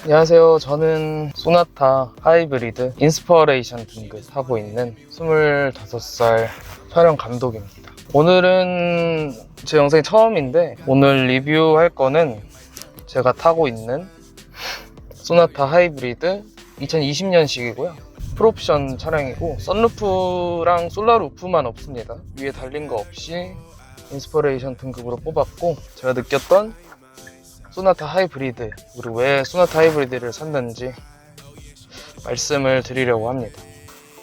안녕하세요. 저는 소나타 하이브리드 인스퍼레이션 등급 타고 있는 25살 촬영 감독입니다. 오늘은 제 영상이 처음인데 오늘 리뷰할 거는 제가 타고 있는 소나타 하이브리드 2020년식이고요. 풀옵션 차량이고 썬루프랑 솔라루프만 없습니다. 위에 달린 거 없이 인스퍼레이션 등급으로 뽑았고, 제가 느꼈던 소나타 하이브리드, 그리고 왜 소나타 하이브리드를 샀는지 말씀을 드리려고 합니다.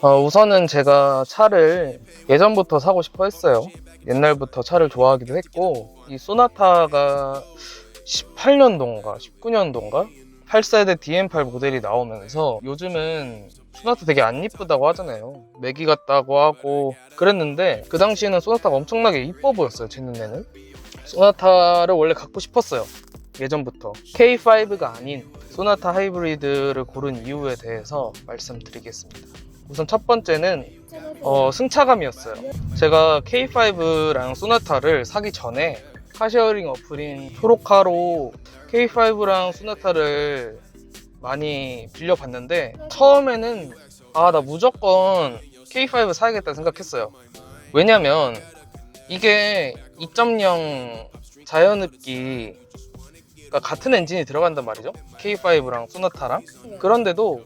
우선은 제가 차를 예전부터 사고 싶어 했어요. 옛날부터 차를 좋아하기도 했고, 이 소나타가 18년도인가 19년도인가 8세대 DM8 모델이 나오면서 요즘은 소나타 되게 안 이쁘다고 하잖아요. 매기 같다고 하고 그랬는데, 그 당시에는 소나타가 엄청나게 이뻐 보였어요. 제 눈에는. 소나타를 원래 갖고 싶었어요. 예전부터. K5가 아닌 소나타 하이브리드를 고른 이유에 대해서 말씀드리겠습니다. 우선 첫 번째는 승차감이었어요. 제가 K5랑 소나타를 사기 전에 카쉐어링 어플인 초록카로 K5랑 소나타를 많이 빌려봤는데, 처음에는 나 무조건 K5 사야겠다 생각했어요. 왜냐면 이게 2.0 자연흡기 같은 엔진이 들어간단 말이죠. K5랑 소나타랑. 그런데도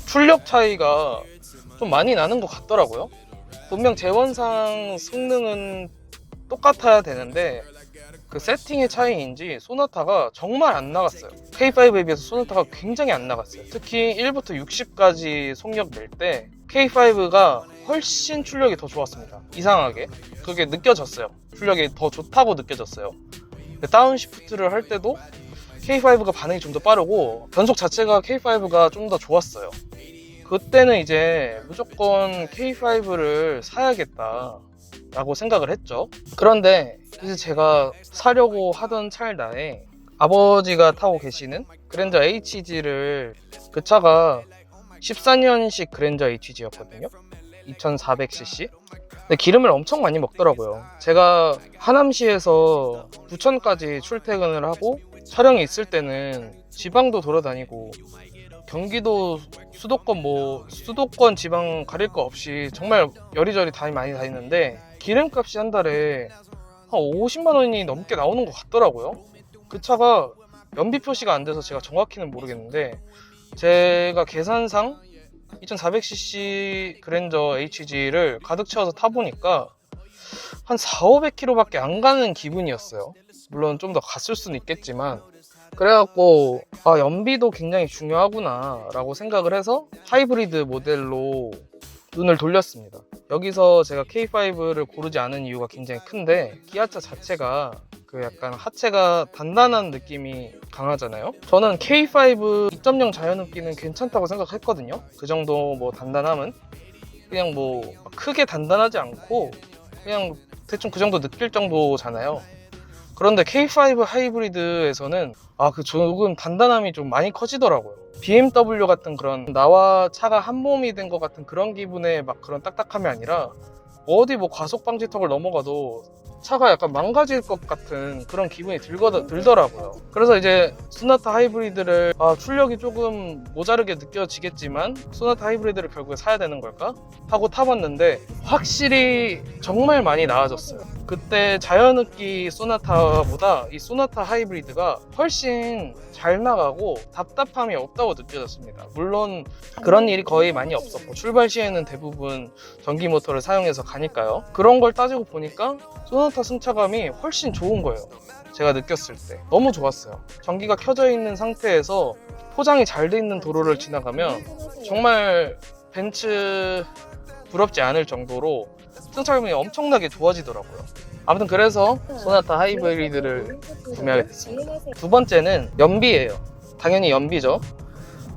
출력 차이가 좀 많이 나는 것 같더라고요. 분명 제원상 성능은 똑같아야 되는데 그 세팅의 차이인지 소나타가 정말 안 나갔어요. K5에 비해서 소나타가 굉장히 안 나갔어요. 특히 1부터 60까지 속력 낼 때 K5가 훨씬 출력이 더 좋았습니다. 이상하게 그게 느껴졌어요. 출력이 더 좋다고 느껴졌어요. 다운시프트를 할 때도 K5가 반응이 좀 더 빠르고 변속 자체가 K5가 좀 더 좋았어요. 그때는 이제 무조건 K5를 사야겠다 라고 생각을 했죠. 그런데 이제 제가 사려고 하던 찰나에 아버지가 타고 계시는 그랜저 HG를, 그 차가 14년식 그랜저 HG였거든요. 2400cc. 근데 기름을 엄청 많이 먹더라고요. 제가 하남시에서 부천까지 출퇴근을 하고 촬영이 있을 때는 지방도 돌아다니고 경기도 수도권 지방 가릴 거 없이 정말 여리저리 많이 다니는데 기름값이 한 달에 한 50만 원이 넘게 나오는 것 같더라고요. 그 차가 연비 표시가 안 돼서 제가 정확히는 모르겠는데, 제가 계산상 2400cc 그랜저 HG를 가득 채워서 타보니까 한 400~500km 밖에 안 가는 기분이었어요. 물론 좀 더 갔을 수는 있겠지만, 그래갖고 연비도 굉장히 중요하구나 라고 생각을 해서 하이브리드 모델로 눈을 돌렸습니다. 여기서 제가 K5를 고르지 않은 이유가 굉장히 큰데, 기아차 자체가 그 약간 하체가 단단한 느낌이 강하잖아요. 저는 K5 2.0 자연흡기는 괜찮다고 생각했거든요. 그 정도 단단함은 그냥 크게 단단하지 않고 그냥 대충 그 정도 느낄 정도잖아요. 그런데 K5 하이브리드에서는 조금 단단함이 좀 많이 커지더라고요. BMW 같은 그런 나와 차가 한 몸이 된 것 같은 그런 기분의 그런 딱딱함이 아니라, 어디 과속 방지턱을 넘어가도 차가 약간 망가질 것 같은 그런 기분이 들더라고요. 그래서 이제 소나타 하이브리드를 출력이 조금 모자르게 느껴지겠지만 소나타 하이브리드를 결국에 사야 되는 걸까 하고 타봤는데 확실히 정말 많이 나아졌어요. 그때 자연흡기 소나타보다 이 소나타 하이브리드가 훨씬 잘 나가고 답답함이 없다고 느껴졌습니다. 물론 그런 일이 거의 많이 없었고 출발 시에는 대부분 전기 모터를 사용해서 가니까요. 그런 걸 따지고 보니까 소나타 승차감이 훨씬 좋은 거예요. 제가 느꼈을 때 너무 좋았어요. 전기가 켜져 있는 상태에서 포장이 잘 돼 있는 도로를 지나가면 정말 벤츠 부럽지 않을 정도로 승차감이 엄청나게 좋아지더라고요. 아무튼 그래서 소나타 하이브리드를 구매하게 됐습니다. 두 번째는 연비예요. 당연히 연비죠.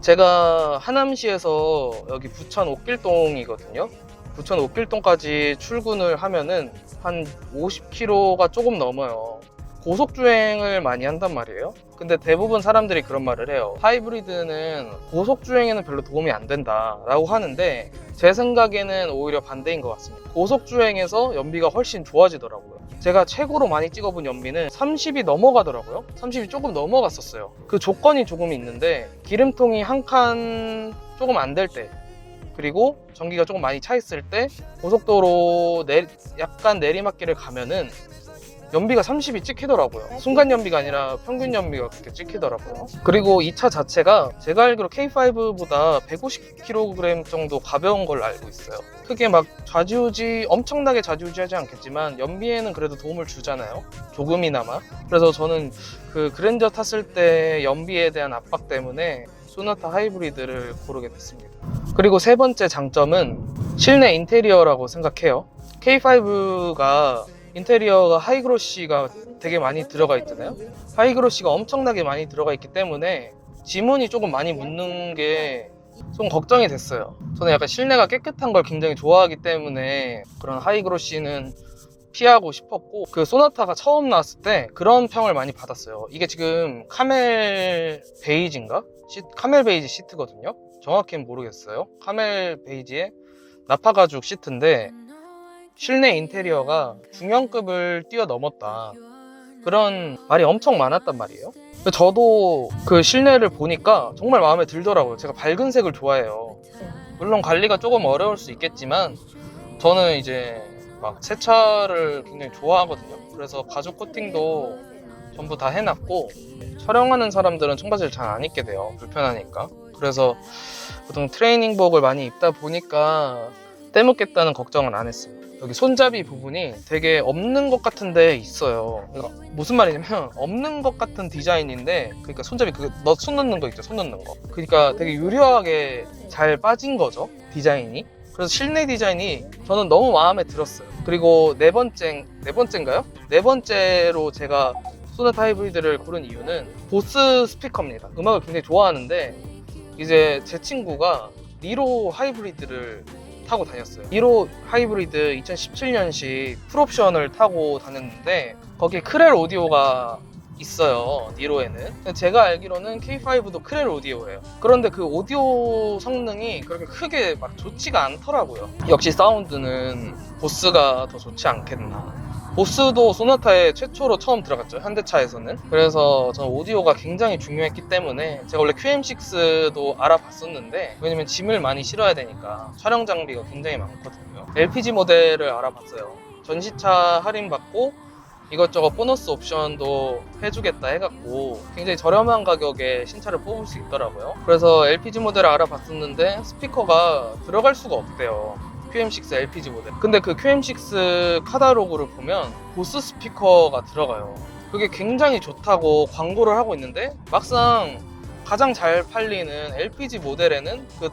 제가 하남시에서 여기 부천 옥길동이거든요. 부천 옥길동까지 출근을 하면은 한 50km가 조금 넘어요. 고속주행을 많이 한단 말이에요. 근데 대부분 사람들이 그런 말을 해요. 하이브리드는 고속주행에는 별로 도움이 안 된다 라고 하는데, 제 생각에는 오히려 반대인 것 같습니다. 고속주행에서 연비가 훨씬 좋아지더라고요. 제가 최고로 많이 찍어본 연비는 30이 넘어가더라고요. 30이 조금 넘어갔었어요. 그 조건이 조금 있는데, 기름통이 한 칸 조금 안 될 때, 그리고 전기가 조금 많이 차 있을 때, 고속도로 약간 내리막길을 가면은 연비가 30이 찍히더라고요. 순간 연비가 아니라 평균 연비가 그렇게 찍히더라고요. 그리고 이 차 자체가 제가 알기로 K5보다 150kg 정도 가벼운 걸로 알고 있어요. 크게 막 엄청나게 좌지우지하지 않겠지만 연비에는 그래도 도움을 주잖아요, 조금이나마. 그래서 저는 그 그랜저 탔을 때 연비에 대한 압박 때문에 소나타 하이브리드를 고르게 됐습니다. 그리고 세 번째 장점은 실내 인테리어라고 생각해요. K5가 인테리어가 하이그로시가 되게 많이 들어가 있잖아요. 하이그로시가 엄청나게 많이 들어가 있기 때문에 지문이 조금 많이 묻는 게 좀 걱정이 됐어요. 저는 약간 실내가 깨끗한 걸 굉장히 좋아하기 때문에 그런 하이그로시는 피하고 싶었고, 그 소나타가 처음 나왔을 때 그런 평을 많이 받았어요. 이게 지금 카멜 베이지인가? 카멜 베이지 시트거든요. 정확히는 모르겠어요. 카멜 베이지에 나파 가죽 시트인데 실내 인테리어가 중형급을 뛰어넘었다, 그런 말이 엄청 많았단 말이에요. 저도 그 실내를 보니까 정말 마음에 들더라고요. 제가 밝은 색을 좋아해요. 물론 관리가 조금 어려울 수 있겠지만 저는 이제 막 세차를 굉장히 좋아하거든요. 그래서 가죽 코팅도 전부 다 해놨고, 촬영하는 사람들은 청바지를 잘 안 입게 돼요. 불편하니까. 그래서 보통 트레이닝복을 많이 입다 보니까 때묻겠다는 걱정은 안 했어요. 여기 손잡이 부분이 되게 없는 것 같은 데 있어요. 그러니까 무슨 말이냐면 없는 것 같은 디자인인데, 그러니까 손잡이 손 넣는 거 있죠, 손 넣는 거. 그러니까 되게 유려하게 잘 빠진 거죠, 디자인이. 그래서 실내 디자인이 저는 너무 마음에 들었어요. 그리고 네 번째인가요? 네 번째로 제가 소나타 하이브리드를 고른 이유는 보스 스피커입니다. 음악을 굉장히 좋아하는데 이제 제 친구가 니로 하이브리드를 타고 다녔어요. 니로 하이브리드 2017년식 풀옵션을 타고 다녔는데 거기에 크렐 오디오가 있어요, 니로에는. 제가 알기로는 K5도 크렐 오디오예요. 그런데 그 오디오 성능이 그렇게 크게 막 좋지가 않더라고요. 역시 사운드는 보스가 더 좋지 않겠나. 보스도 소나타에 최초로 처음 들어갔죠, 현대차에서는. 그래서 저는 오디오가 굉장히 중요했기 때문에 제가 원래 QM6도 알아봤었는데, 왜냐면 짐을 많이 실어야 되니까 촬영 장비가 굉장히 많거든요. LPG 모델을 알아봤어요. 전시차 할인받고 이것저것 보너스 옵션도 해주겠다 해갖고 굉장히 저렴한 가격에 신차를 뽑을 수 있더라고요. 그래서 LPG 모델을 알아봤었는데 스피커가 들어갈 수가 없대요, QM6 LPG 모델. 근데 그 QM6 카탈로그를 보면 보스 스피커가 들어가요. 그게 굉장히 좋다고 광고를 하고 있는데 막상 가장 잘 팔리는 LPG 모델에는 그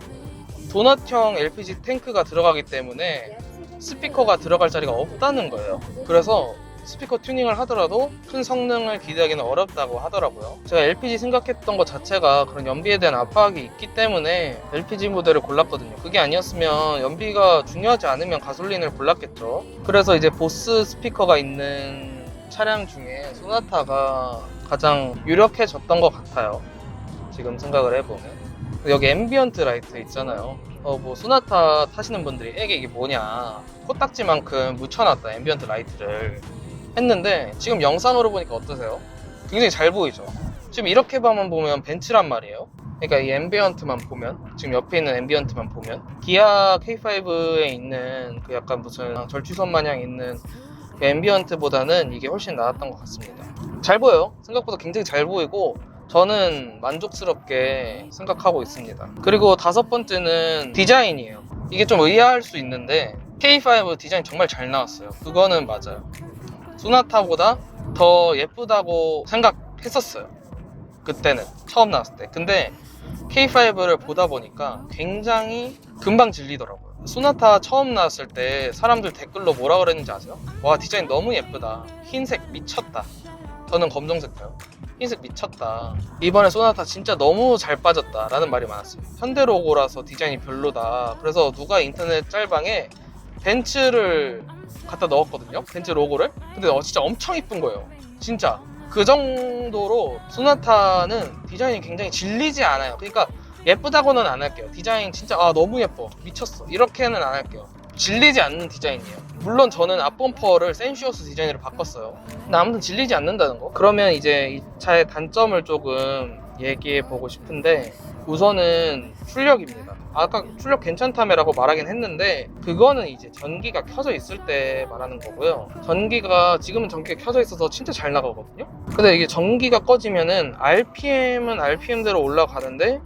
도넛형 LPG 탱크가 들어가기 때문에 스피커가 들어갈 자리가 없다는 거예요. 그래서 스피커 튜닝을 하더라도 큰 성능을 기대하기는 어렵다고 하더라고요. 제가 LPG 생각했던 것 자체가 그런 연비에 대한 압박이 있기 때문에 LPG 모델을 골랐거든요. 그게 아니었으면 연비가 중요하지 않으면 가솔린을 골랐겠죠. 그래서 이제 보스 스피커가 있는 차량 중에 소나타가 가장 유력해졌던 것 같아요, 지금 생각을 해보면. 여기 앰비언트 라이트 있잖아요. 뭐 소나타 타시는 분들이 이게 뭐냐, 코딱지만큼 묻혀놨다 앰비언트 라이트를 했는데, 지금 영상으로 보니까 어떠세요? 굉장히 잘 보이죠? 지금 이렇게만 보면 벤츠란 말이에요. 그러니까 이 앰비언트만 보면, 지금 옆에 있는 앰비언트만 보면 기아 K5에 있는 그 약간 무슨 절취선 마냥 있는 그 앰비언트보다는 이게 훨씬 나았던 것 같습니다. 잘 보여요. 생각보다 굉장히 잘 보이고 저는 만족스럽게 생각하고 있습니다. 그리고 다섯 번째는 디자인이에요. 이게 좀 의아할 수 있는데 K5 디자인 정말 잘 나왔어요. 그거는 맞아요. 소나타보다 더 예쁘다고 생각했었어요, 그때는 처음 나왔을 때. 근데 K5를 보다 보니까 굉장히 금방 질리더라고요. 소나타 처음 나왔을 때 사람들 댓글로 뭐라 그랬는지 아세요? 와, 디자인 너무 예쁘다, 흰색 미쳤다. 저는 검정색이요. 흰색 미쳤다. 이번에 소나타 진짜 너무 잘 빠졌다 라는 말이 많았어요. 현대 로고라서 디자인이 별로다. 그래서 누가 인터넷 짤방에 벤츠를 갖다 넣었거든요, 벤츠 로고를. 근데 진짜 엄청 이쁜 거예요. 진짜 그 정도로 소나타는 디자인이 굉장히 질리지 않아요. 그러니까 예쁘다고는 안 할게요. 디자인 진짜 너무 예뻐, 미쳤어, 이렇게는 안 할게요. 질리지 않는 디자인이에요. 물론 저는 앞범퍼를 센슈어스 디자인으로 바꿨어요. 근데 아무튼 질리지 않는다는 거. 그러면 이제 이 차의 단점을 조금 얘기해 보고 싶은데, 우선은 출력입니다. 아까 출력 괜찮다며라고 말하긴 했는데, 그거는 이제 전기가 켜져 있을 때 말하는 거고요. 지금은 전기가 켜져 있어서 진짜 잘 나가거든요. 근데 이게 전기가 꺼지면은 RPM은 RPM대로 올라가는데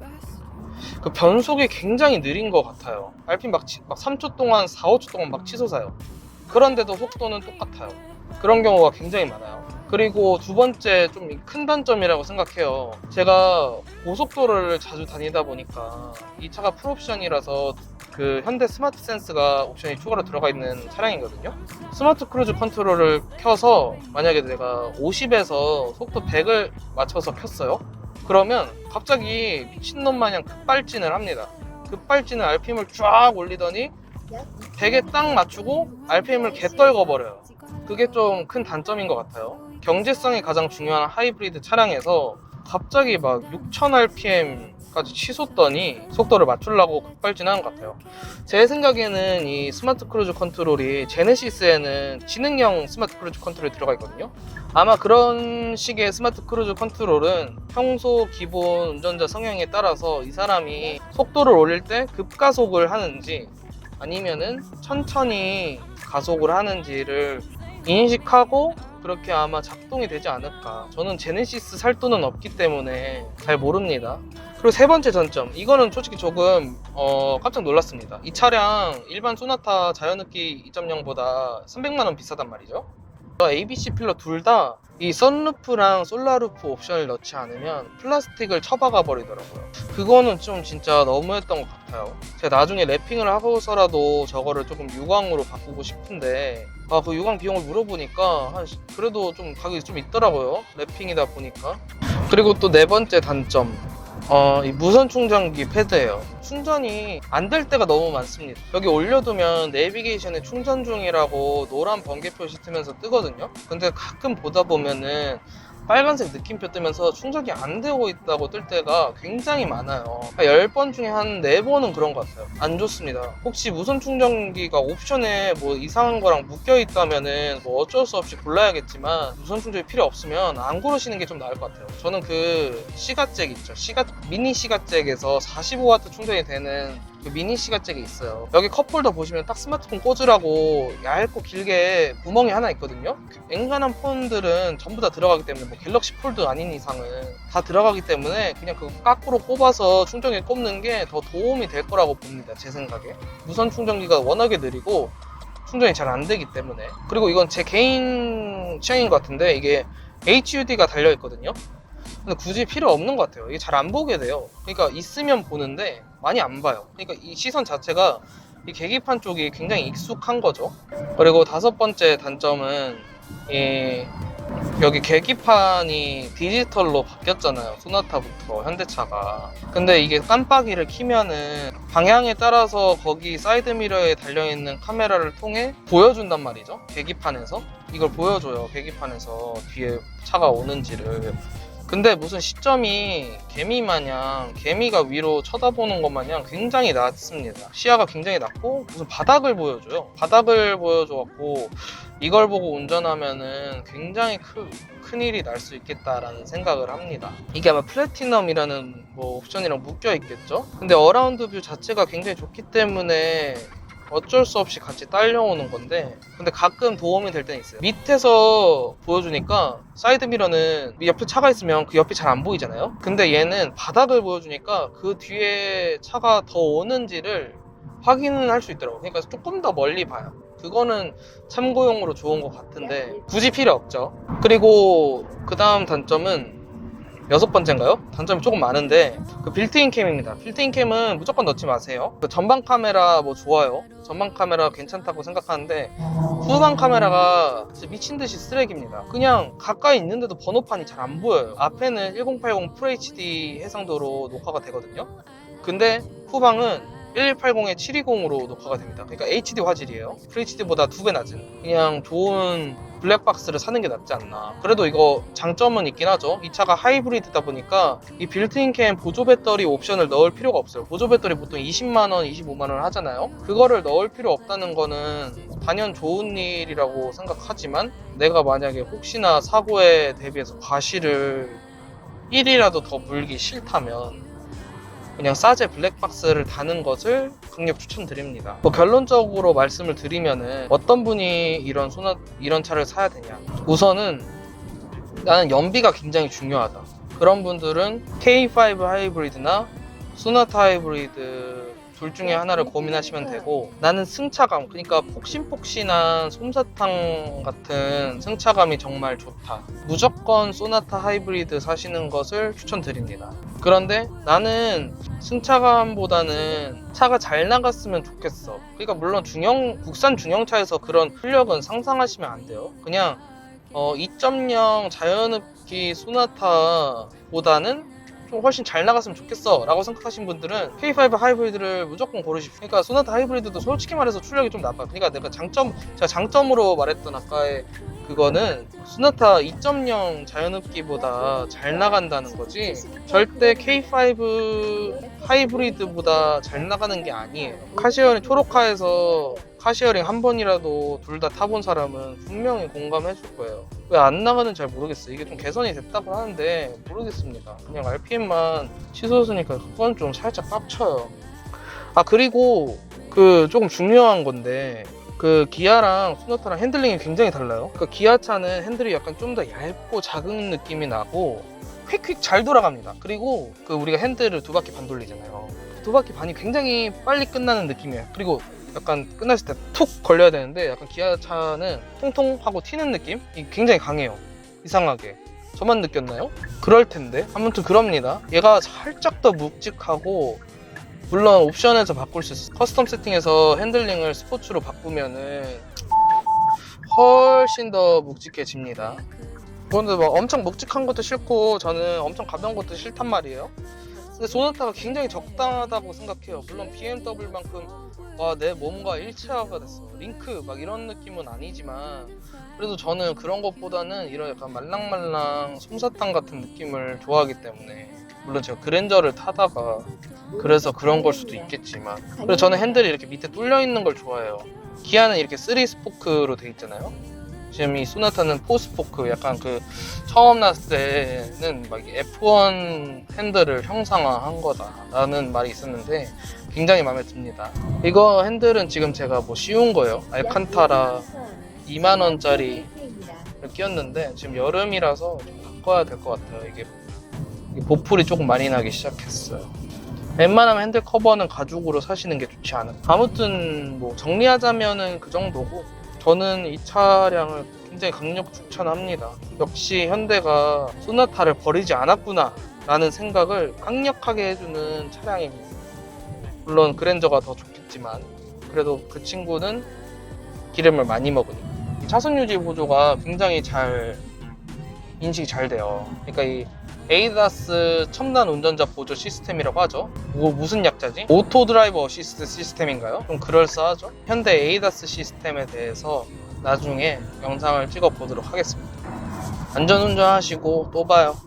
그 변속이 굉장히 느린 것 같아요. RPM 막 3초 동안 4, 5초 동안 막 치솟아요. 그런데도 속도는 똑같아요. 그런 경우가 굉장히 많아요. 그리고 두 번째 좀 큰 단점이라고 생각해요. 제가 고속도로를 자주 다니다 보니까 이 차가 풀옵션이라서 그 현대 스마트 센스가 옵션이 추가로 들어가 있는 차량이거든요. 스마트 크루즈 컨트롤을 켜서 만약에 내가 50에서 속도 100을 맞춰서 켰어요. 그러면 갑자기 미친놈 마냥 급발진을 합니다. 급발진을 RPM을 쫙 올리더니 100에 딱 맞추고 RPM을 개떨궈 버려요. 그게 좀 큰 단점인 것 같아요. 경제성이 가장 중요한 하이브리드 차량에서 갑자기 막 6000rpm까지 치솟더니 속도를 맞추려고 급발진하는 것 같아요. 제 생각에는 이 스마트 크루즈 컨트롤이 제네시스에는 지능형 스마트 크루즈 컨트롤이 들어가 있거든요. 아마 그런 식의 스마트 크루즈 컨트롤은 평소 기본 운전자 성향에 따라서 이 사람이 속도를 올릴 때 급가속을 하는지 아니면은 천천히 가속을 하는지를 인식하고 그렇게 아마 작동이 되지 않을까. 저는 제네시스 살 돈은 없기 때문에 잘 모릅니다. 그리고 세 번째 전점, 이거는 솔직히 조금 깜짝 놀랐습니다. 이 차량 일반 소나타 자연흡기 2.0보다 300만원 비싸단 말이죠. ABC 필러 둘 다 이 선루프랑 솔라루프 옵션을 넣지 않으면 플라스틱을 쳐박아 버리더라고요. 그거는 좀 진짜 너무했던 것 같아요. 제가 나중에 랩핑을 하고서라도 저거를 조금 유광으로 바꾸고 싶은데 그 유광 비용을 물어보니까 그래도 좀 가격이 좀 있더라고요. 랩핑이다 보니까. 그리고 또 네 번째 단점, 이 무선 충전기 패드예요. 충전이 안 될 때가 너무 많습니다. 여기 올려두면 내비게이션에 충전 중이라고 노란 번개표 뜨면서 뜨거든요. 근데 가끔 보다 보면은 빨간색 느낌표 뜨면서 충전이 안 되고 있다고 뜰 때가 굉장히 많아요. 10번 중에 한 4번은 그런 것 같아요. 안 좋습니다. 혹시 무선 충전기가 옵션에 뭐 이상한 거랑 묶여 있다면은 뭐 어쩔 수 없이 골라야겠지만, 무선 충전이 필요 없으면 안 고르시는 게 좀 나을 것 같아요. 저는 그 시가잭 있죠. 미니 시가잭에서 45W 충전이 되는 그 미니 시가잭이 있어요. 여기 컵홀더 보시면 딱 스마트폰 꽂으라고 얇고 길게 구멍이 하나 있거든요. 앵간한 폰들은 전부 다 들어가기 때문에, 뭐 갤럭시 폴드 아닌 이상은 다 들어가기 때문에 그냥 그 까꾸로 꼽아서 충전기에 꼽는 게 더 도움이 될 거라고 봅니다. 제 생각에. 무선 충전기가 워낙에 느리고 충전이 잘 안 되기 때문에. 그리고 이건 제 개인 취향인 것 같은데, 이게 HUD가 달려 있거든요. 근데 굳이 필요 없는 것 같아요. 이게 잘 안 보게 돼요. 그러니까 있으면 보는데 많이 안 봐요. 그러니까 이 시선 자체가 이 계기판 쪽이 굉장히 익숙한 거죠. 그리고 다섯 번째 단점은 여기 계기판이 디지털로 바뀌었잖아요. 소나타부터 현대차가. 근데 이게 깜빡이를 켜면은 방향에 따라서 거기 사이드미러에 달려있는 카메라를 통해 보여준단 말이죠. 계기판에서 이걸 보여줘요. 계기판에서 뒤에 차가 오는지를. 근데 무슨 시점이 개미가 위로 쳐다보는 것 마냥 굉장히 낮습니다. 시야가 굉장히 낮고 무슨 바닥을 보여줘요. 바닥을 보여줘갖고 이걸 보고 운전하면은 굉장히 큰일이 날 수 있겠다라는 생각을 합니다. 이게 아마 플래티넘이라는 뭐 옵션이랑 묶여 있겠죠? 근데 어라운드 뷰 자체가 굉장히 좋기 때문에 어쩔 수 없이 같이 딸려오는 건데, 근데 가끔 도움이 될 때는 있어요. 밑에서 보여주니까 사이드미러는 옆에 차가 있으면 그 옆이 잘 안 보이잖아요. 근데 얘는 바닥을 보여주니까 그 뒤에 차가 더 오는지를 확인을 할 수 있더라고요. 그러니까 조금 더 멀리 봐요. 그거는 참고용으로 좋은 것 같은데 굳이 필요 없죠. 그리고 그 다음 단점은 여섯 번째인가요? 단점이 조금 많은데, 그 빌트인 캠입니다. 빌트인 캠은 무조건 넣지 마세요. 그 전방 카메라 뭐 좋아요. 전방 카메라 괜찮다고 생각하는데 후방 카메라가 진짜 미친듯이 쓰레기입니다. 그냥 가까이 있는데도 번호판이 잘 안 보여요. 앞에는 1080 FHD 해상도로 녹화가 되거든요. 근데 후방은 1180에 720으로 녹화가 됩니다. 그러니까 HD 화질이에요. FHD보다 2배 낮은 그냥 좋은 블랙박스를 사는 게 낫지 않나. 그래도 이거 장점은 있긴 하죠. 이 차가 하이브리드다 보니까 이 빌트인 캠 보조 배터리 옵션을 넣을 필요가 없어요. 보조 배터리 보통 20만원, 25만원 하잖아요. 그거를 넣을 필요 없다는 거는 단연 좋은 일이라고 생각하지만, 내가 만약에 혹시나 사고에 대비해서 과실을 1이라도 더 물기 싫다면 그냥 싸제 블랙박스를 다는 것을 강력 추천드립니다. 뭐 결론적으로 말씀을 드리면은 어떤 분이 이런 차를 사야 되냐. 우선은 나는 연비가 굉장히 중요하다. 그런 분들은 K5 하이브리드나 소나타 하이브리드 둘 중에 하나를 고민하시면 되고, 나는 승차감, 그러니까 폭신폭신한 솜사탕 같은 승차감이 정말 좋다. 무조건 소나타 하이브리드 사시는 것을 추천드립니다. 그런데 나는 승차감보다는 차가 잘 나갔으면 좋겠어. 그러니까 물론 국산 중형차에서 그런 출력은 상상하시면 안 돼요. 그냥 2.0 자연흡기 소나타보다는 좀 훨씬 잘 나갔으면 좋겠어 라고 생각하신 분들은 K5 하이브리드를 무조건 고르십시오. 그러니까 소나타 하이브리드도 솔직히 말해서 출력이 좀 나빠. 그러니까 제가 장점으로 말했던 아까의 그거는 소나타 2.0 자연흡기보다 잘 나간다는 거지, 절대 K5 하이브리드보다 잘 나가는 게 아니에요. 카시어링, 초록카에서 카시어링 한 번이라도 둘 다 타본 사람은 분명히 공감해 줄 거예요. 왜 안 나가는지 잘 모르겠어요. 이게 좀 개선이 됐다고 하는데 모르겠습니다. 그냥 RPM만 치솟으니까 그건 좀 살짝 깝쳐요. 아, 그리고 조금 중요한 건데, 기아랑 소나타랑 핸들링이 굉장히 달라요. 기아차는 핸들이 약간 좀 더 얇고 작은 느낌이 나고 휙휙 잘 돌아갑니다. 그리고 우리가 핸들을 두 바퀴 반 돌리잖아요. 두 바퀴 반이 굉장히 빨리 끝나는 느낌이에요. 그리고 약간 끝났을 때 툭 걸려야 되는데, 약간 기아차는 통통 하고 튀는 느낌이 굉장히 강해요. 이상하게. 저만 느꼈나요? 그럴 텐데. 아무튼 그럽니다. 얘가 살짝 더 묵직하고, 물론 옵션에서 바꿀 수 있어요. 커스텀 세팅에서 핸들링을 스포츠로 바꾸면은 훨씬 더 묵직해집니다. 근데 막 엄청 묵직한 것도 싫고 저는 엄청 가벼운 것도 싫단 말이에요. 근데 소나타가 굉장히 적당하다고 생각해요. 물론 BMW만큼 내 몸과 일체화가 됐어, 링크 막 이런 느낌은 아니지만, 그래도 저는 그런 것보다는 이런 약간 말랑말랑 솜사탕 같은 느낌을 좋아하기 때문에, 물론 제가 그랜저를 타다가 그래서 그런 걸 수도 있겠지만, 그래서 저는 핸들이 이렇게 밑에 뚫려 있는 걸 좋아해요. 기아는 이렇게 3스포크로 돼 있잖아요. 지금 이 소나타는 4스포크, 약간 처음 났을 때는 막 F1 핸들을 형상화한 거다라는 말이 있었는데 굉장히 마음에 듭니다. 이거 핸들은 지금 제가 쉬운 거예요. 알칸타라 2만원짜리 끼웠는데 지금 여름이라서 좀 바꿔야 될 것 같아요. 이게 보풀이 조금 많이 나기 시작했어요. 웬만하면 핸들 커버는 가죽으로 사시는 게 좋지 않을까. 아무튼 정리하자면은 그 정도고, 저는 이 차량을 굉장히 강력 추천합니다. 역시 현대가 소나타를 버리지 않았구나 라는 생각을 강력하게 해주는 차량입니다. 물론 그랜저가 더 좋겠지만 그래도 그 친구는 기름을 많이 먹으니까. 차선 유지 보조가 굉장히 인식이 잘 돼요. 그러니까 이 에이다스 첨단 운전자 보조 시스템이라고 하죠. 무슨 약자지? 오토 드라이버 어시스트 시스템인가요? 좀 그럴싸하죠? 현대 에이다스 시스템에 대해서 나중에 영상을 찍어 보도록 하겠습니다. 안전운전 하시고 또 봐요.